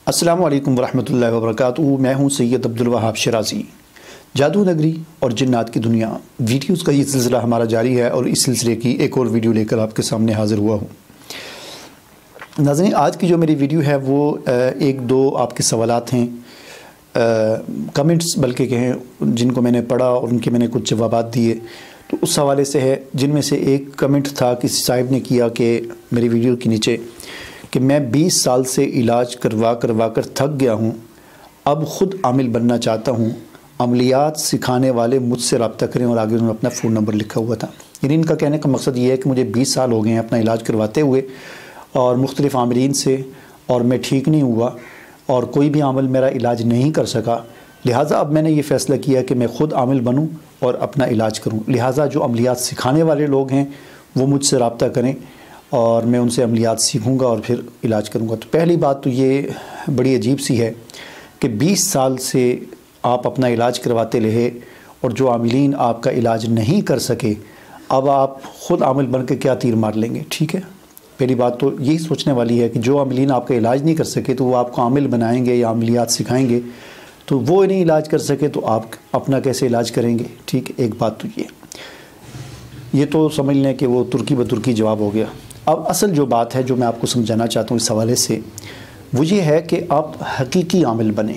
السلام علیکم ورحمۃ اللہ وبرکاتہ۔ میں ہوں سید عبدالوہاب شرازی۔ جادو نگری اور جنات کی دنیا ویڈیوز کا یہ سلسلہ ہمارا جاری ہے اور اس سلسلے کی ایک اور ویڈیو لے کر آپ کے سامنے حاضر ہوا ہوں۔ ناظرین، آج کی جو میری ویڈیو ہے وہ ایک دو آپ کے سوالات ہیں، کمنٹس بلکہ کہیں، جن کو میں نے پڑھا اور ان کے میں نے کچھ جوابات دیے، تو اس حوالے سے ہے۔ جن میں سے ایک کمنٹ تھا کسی صاحب نے کیا کہ میری ویڈیو کے نیچے کہ میں 20 سال سے علاج کروا کر تھک گیا ہوں، اب خود عامل بننا چاہتا ہوں، عملیات سکھانے والے مجھ سے رابطہ کریں، اور آگے انہوں نے اپنا فون نمبر لکھا ہوا تھا۔ یعنی ان کا کہنے کا مقصد یہ ہے کہ مجھے 20 سال ہو گئے ہیں اپنا علاج کرواتے ہوئے اور مختلف عاملین سے، اور میں ٹھیک نہیں ہوا اور کوئی بھی عامل میرا علاج نہیں کر سکا، لہٰذا اب میں نے یہ فیصلہ کیا کہ میں خود عامل بنوں اور اپنا علاج کروں، لہٰذا جو عملیات سکھانے والے لوگ ہیں وہ مجھ سے رابطہ کریں اور میں ان سے عملیات سیکھوں گا اور پھر علاج کروں گا۔ تو پہلی بات تو یہ بڑی عجیب سی ہے کہ 20 سال سے آپ اپنا علاج کرواتے رہے اور جو عاملین آپ کا علاج نہیں کر سکے، اب آپ خود عامل بن کے کیا تیر مار لیں گے؟ ٹھیک ہے، پہلی بات تو یہی سوچنے والی ہے کہ جو عاملین آپ کا علاج نہیں کر سکے تو وہ آپ کو عامل بنائیں گے یا عملیات سکھائیں گے، تو وہ نہیں علاج کر سکے تو آپ اپنا کیسے علاج کریں گے؟ ٹھیک ہے، ایک بات تو یہ تو سمجھ لیں کہ وہ ترکی بترکی جواب ہو گیا۔ اب اصل جو بات ہے جو میں آپ کو سمجھانا چاہتا ہوں اس حوالے سے، وہ یہ ہے کہ آپ حقیقی عامل بنیں،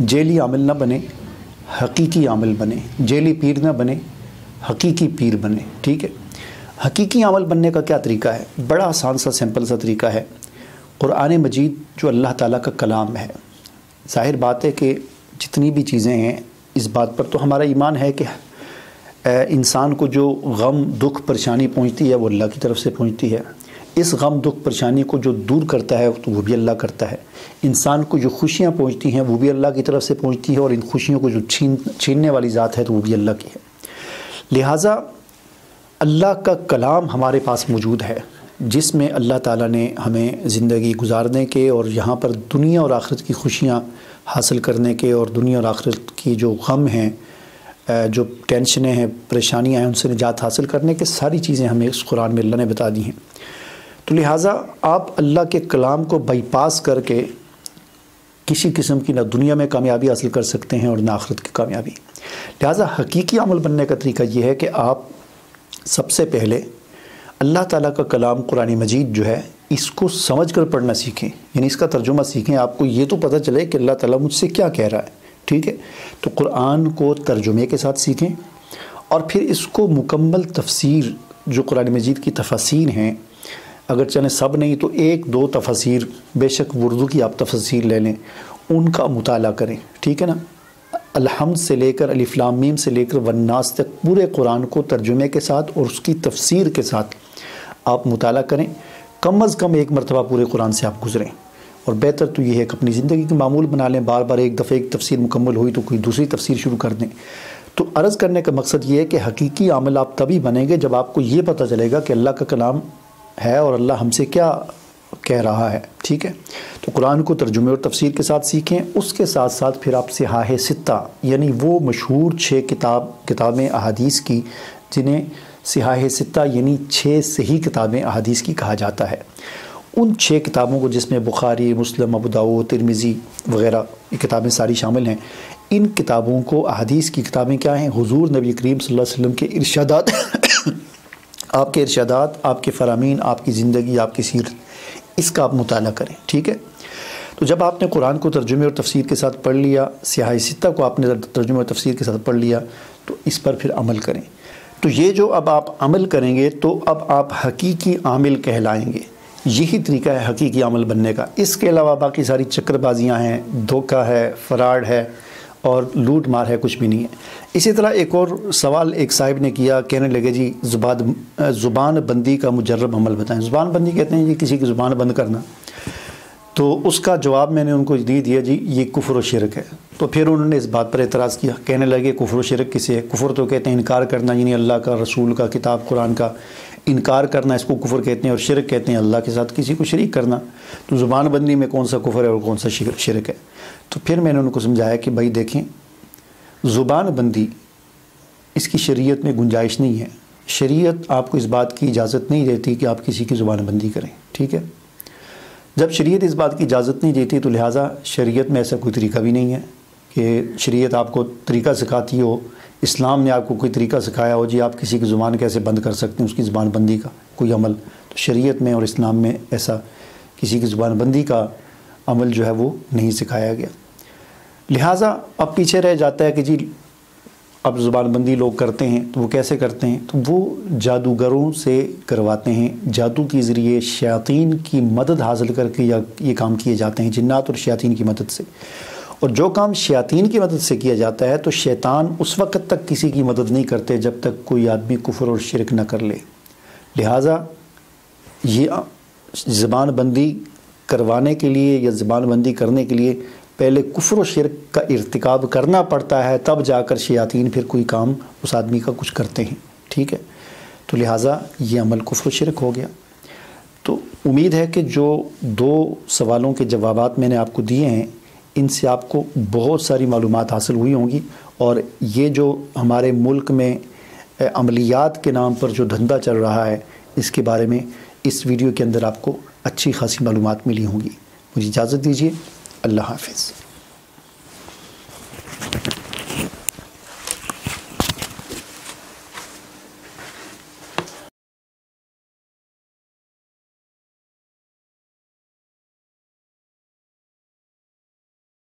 جیلی عامل نہ بنیں، حقیقی عامل بنیں، جیلی پیر نہ بنیں، حقیقی پیر بنیں۔ ٹھیک ہے، حقیقی عامل بننے کا کیا طریقہ ہے؟ بڑا آسان سا سمپل سا طریقہ ہے۔ قرآن مجید جو اللہ تعالیٰ کا کلام ہے، ظاہر بات ہے کہ جتنی بھی چیزیں ہیں اس بات پر تو ہمارا ایمان ہے کہ انسان کو جو غم دکھ پریشانی پہنچتی ہے وہ اللہ کی طرف سے پہنچتی ہے۔ اس غم دکھ پریشانی کو جو دور کرتا ہے تو وہ بھی اللہ کرتا ہے۔ انسان کو جو خوشیاں پہنچتی ہیں وہ بھی اللہ کی طرف سے پہنچتی ہے، اور ان خوشیوں کو جو چھیننے والی ذات ہے تو وہ بھی اللہ کی ہے۔ لہٰذا اللہ کا کلام ہمارے پاس موجود ہے، جس میں اللہ تعالیٰ نے ہمیں زندگی گزارنے کے اور یہاں پر دنیا اور آخرت کی خوشیاں حاصل کرنے کے اور دنیا اور آخرت کی جو غم ہیں، جو ٹینشنیں ہیں، پریشانیاں ہیں، ان سے نجات حاصل کرنے کے ساری چیزیں ہمیں اس قرآن میں اللہ نے بتا دی ہیں۔ تو لہٰذا آپ اللہ کے کلام کو بائی پاس کر کے کسی قسم کی نہ دنیا میں کامیابی حاصل کر سکتے ہیں اور نہ آخرت کی کامیابی۔ لہٰذا حقیقی عمل بننے کا طریقہ یہ ہے کہ آپ سب سے پہلے اللہ تعالیٰ کا کلام قرآن مجید جو ہے اس کو سمجھ کر پڑھنا سیکھیں، یعنی اس کا ترجمہ سیکھیں۔ آپ کو یہ تو پتہ چلے کہ اللہ تعالیٰ مجھ سے کیا کہہ رہا ہے۔ ٹھیک ہے، تو قرآن کو ترجمے کے ساتھ سیکھیں، اور پھر اس کو مکمل تفسیر، جو قرآن مجید کی تفاسیر ہیں، اگر چلیں سب نہیں تو ایک دو تفاسیر، بے شک اردو کی آپ تفسیر لے لیں، ان کا مطالعہ کریں۔ ٹھیک ہے نا، الحمد سے لے کر الف لام میم سے لے کر والناس تک پورے قرآن کو ترجمے کے ساتھ اور اس کی تفسیر کے ساتھ آپ مطالعہ کریں۔ کم از کم ایک مرتبہ پورے قرآن سے آپ گزریں، اور بہتر تو یہ ہے کہ اپنی زندگی کی معمول بنا لیں، بار بار ایک دفعہ ایک تفسیر مکمل ہوئی تو کوئی دوسری تفسیر شروع کر دیں۔ تو عرض کرنے کا مقصد یہ ہے کہ حقیقی عامل آپ تبھی بنیں گے جب آپ کو یہ پتہ چلے گا کہ اللہ کا کلام ہے اور اللہ ہم سے کیا کہہ رہا ہے۔ ٹھیک ہے، تو قرآن کو ترجمے اور تفسیر کے ساتھ سیکھیں، اس کے ساتھ ساتھ پھر آپ صحاح ستہ، یعنی وہ مشہور 6 کتابیں احادیث کی، جنہیں صحاح ستہ یعنی 6 صحیح کتابیں احادیث کی کہا جاتا ہے، ان 6 کتابوں کو، جس میں بخاری، مسلم، ابو داؤد، ترمذی وغیرہ یہ کتابیں ساری شامل ہیں، ان کتابوں کو، احادیث کی کتابیں کیا ہیں؟ حضور نبی کریم صلی اللہ علیہ وسلم کے ارشادات آپ کے ارشادات، آپ کے فرامین، آپ کی زندگی، آپ کی سیرت، اس کا آپ مطالعہ کریں۔ ٹھیک ہے، تو جب آپ نے قرآن کو ترجمے اور تفسیر کے ساتھ پڑھ لیا، صحاح ستہ کو آپ نے ترجمے اور تفسیر کے ساتھ پڑھ لیا، تو اس پر پھر عمل کریں۔ تو یہ جو اب آپ عمل کریں گے تو اب آپ حقیقی عامل کہلائیں گے۔ یہی طریقہ ہے حقیقی عمل بننے کا۔ اس کے علاوہ باقی ساری چکر بازیاں ہیں، دھوکہ ہے، فراڈ ہے اور لوٹ مار ہے، کچھ بھی نہیں ہے۔ اسی طرح ایک اور سوال ایک صاحب نے کیا، کہنے لگے جی زبان بندی کا مجرب عمل بتائیں۔ زبان بندی کہتے ہیں جی کسی کی زبان بند کرنا۔ تو اس کا جواب میں نے ان کو دیا جی یہ کفر و شرک ہے۔ تو پھر انہوں نے اس بات پر اعتراض کیا، کہنے لگے کفر و شرک کسے ہے؟ کفر تو کہتے ہیں انکار کرنا، یعنی اللہ کا، رسول کا، کتاب قرآن کا انکار کرنا، اس کو کفر کہتے ہیں، اور شرک کہتے ہیں اللہ کے ساتھ کسی کو شریک کرنا۔ تو زبان بندی میں کون سا کفر ہے اور کون سا شرک ہے؟ تو پھر میں نے ان کو سمجھایا کہ بھائی دیکھیں، زبان بندی اس کی شریعت میں گنجائش نہیں ہے۔ شریعت آپ کو اس بات کی اجازت نہیں دیتی کہ آپ کسی کی زبان بندی کریں۔ ٹھیک ہے، جب شریعت اس بات کی اجازت نہیں دیتی تو لہٰذا شریعت میں ایسا کوئی طریقہ بھی نہیں ہے کہ شریعت آپ کو طریقہ سکھاتی ہو، اسلام نے آپ کو کوئی طریقہ سکھایا ہو جی آپ کسی کی زبان کیسے بند کر سکتے ہیں، اس کی زبان بندی کا کوئی عمل، تو شریعت میں اور اسلام میں ایسا کسی کی زبان بندی کا عمل جو ہے وہ نہیں سکھایا گیا۔ لہٰذا اب پیچھے رہ جاتا ہے کہ جی اب زبان بندی لوگ کرتے ہیں تو وہ کیسے کرتے ہیں، تو وہ جادوگروں سے کرواتے ہیں، جادو کے ذریعے شیاطین کی مدد حاصل کر کے یہ کام کیے جاتے ہیں جنات اور شیاطین کی مدد سے۔ اور جو کام شیاطین کی مدد سے کیا جاتا ہے تو شیطان اس وقت تک کسی کی مدد نہیں کرتے جب تک کوئی آدمی کفر اور شرک نہ کر لے۔ لہٰذا یہ زبان بندی کروانے کے لیے یا زبان بندی کرنے کے لیے پہلے کفر و شرک کا ارتکاب کرنا پڑتا ہے، تب جا کر شیاطین پھر کوئی کام اس آدمی کا کچھ کرتے ہیں، ٹھیک ہے۔ تو لہٰذا یہ عمل کفر و شرک ہو گیا۔ تو امید ہے کہ جو 2 سوالوں کے جوابات میں نے آپ کو دیے ہیں ان سے آپ کو بہت ساری معلومات حاصل ہوئی ہوں گی، اور یہ جو ہمارے ملک میں عملیات کے نام پر جو دھندا چل رہا ہے اس کے بارے میں اس ویڈیو کے اندر آپ کو اچھی خاصی معلومات ملی ہوں گی۔ مجھے اجازت دیجیے، اللہ حافظ۔